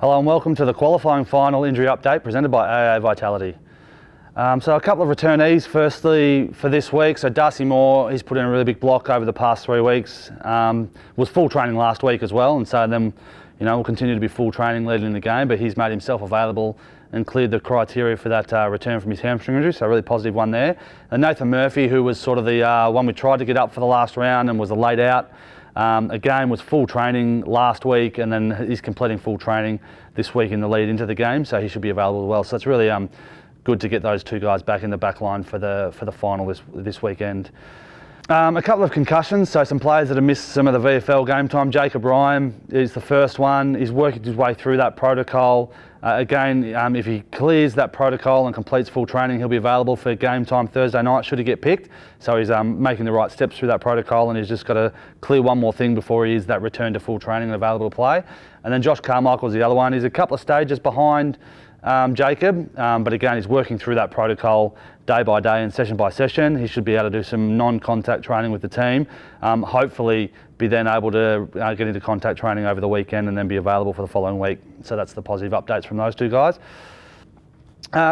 Hello and welcome to the qualifying final injury update presented by AIA Vitality. So a couple of returnees firstly for this week. So Darcy Moore, he's put in a really big block over the past 3 weeks. Was full training last week as well, and so then will continue to be full training leading in the game, but he's made himself available and cleared the criteria for that return from his hamstring injury, so a really positive one there. And Nathan Murphy, who was sort of the one we tried to get up for the last round and was a late out, again was full training last week, and then he's completing full training this week in the lead into the game, so he should be available as well. So it's really good to get those two guys back in the back line for the final this weekend. A couple of concussions, so some players that have missed some of the VFL game time. Jacob Ryan is the first one. He's working his way through that protocol. Again, if he clears that protocol and completes full training, he'll be available for game time Thursday night should he get picked. So he's making the right steps through that protocol, and he's just got to clear one more thing before he is that return to full training and available to play. And then Josh Carmichael's the other one. He's a couple of stages behind Jacob, but again, he's working through that protocol day by day and session by session. He should be able to do some non-contact training with the team, hopefully be then able to get into contact training over the weekend and then be available for the following week. So that's the positive updates from those two guys.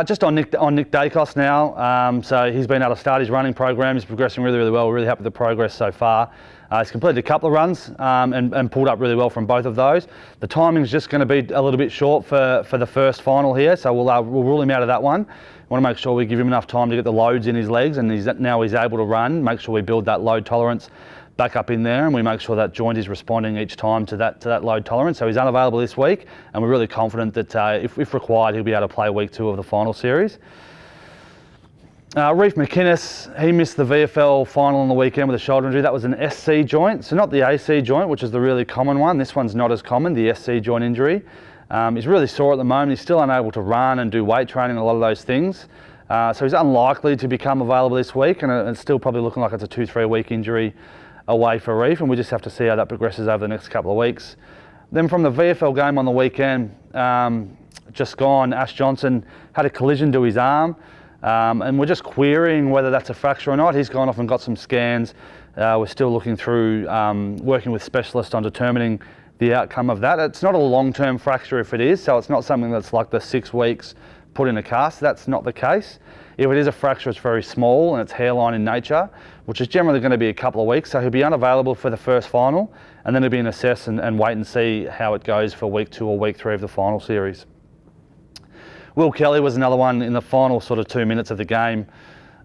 Just on Nick Dacos now, so he's been able to start his running program. He's progressing really, really well. We're really happy with the progress so far. He's completed a couple of runs and pulled up really well from both of those. The timing's just going to be a little bit short for the first final here, so we'll rule him out of that one. We want to make sure we give him enough time to get the loads in his legs, and now he's able to run. Make sure we build that load tolerance back up in there, and we make sure that joint is responding each time to that load tolerance. So he's unavailable this week, and we're really confident that if required, he'll be able to play week 2 of the final series. Reef McInnes, he missed the VFL final on the weekend with a shoulder injury. That was an SC joint, so not the AC joint, which is the really common one. This one's not as common, the SC joint injury. He's really sore at the moment. He's still unable to run and do weight training and a lot of those things. So he's unlikely to become available this week, and it's still probably looking like it's a 2-3 week injury away for Reef, and we just have to see how that progresses over the next couple of weeks. Then from the VFL game on the weekend, just gone, Ash Johnson had a collision to his arm. And we're just querying whether that's a fracture or not. He's gone off and got some scans. We're still looking through, working with specialists on determining the outcome of that. It's not a long-term fracture if it is, so it's not something that's like the 6 weeks put in a cast. That's not the case. If it is a fracture, it's very small and it's hairline in nature, which is generally going to be a couple of weeks. So he'll be unavailable for the first final, and then he'll be in assess and wait and see how it goes for week 2 or week 3 of the final series. Will Kelly was another one in the final sort of 2 minutes of the game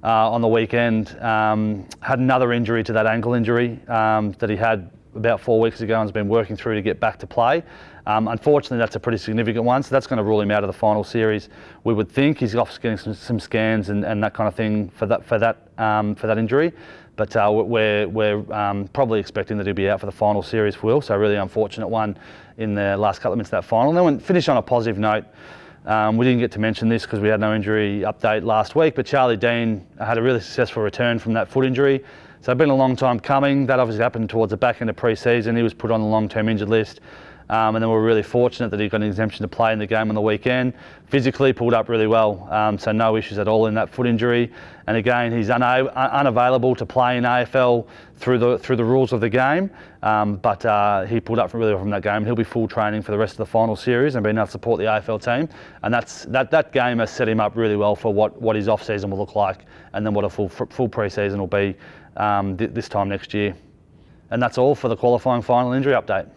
on the weekend. Had another injury to that ankle injury that he had about 4 weeks ago and has been working through to get back to play. Unfortunately, that's a pretty significant one, so that's going to rule him out of the final series. We would think he's off getting some scans and that kind of thing for that injury, but we're probably expecting that he'll be out for the final series for Will. So a really unfortunate one in the last couple of minutes of that final. And then we finish on a positive note. We didn't get to mention this because we had no injury update last week, but Charlie Dean had a really successful return from that foot injury. So it's been a long time coming. That obviously happened towards the back end of pre-season. He was put on the long-term injured list. And then we're really fortunate that he got an exemption to play in the game on the weekend. Physically pulled up really well, so no issues at all in that foot injury. And again, he's unavailable to play in AFL through the rules of the game, but he pulled up really well from that game. He'll be full training for the rest of the final series and being able to support the AFL team. And that game has set him up really well for what his off-season will look like, and then what a full pre-season will be this time next year. And that's all for the qualifying final injury update.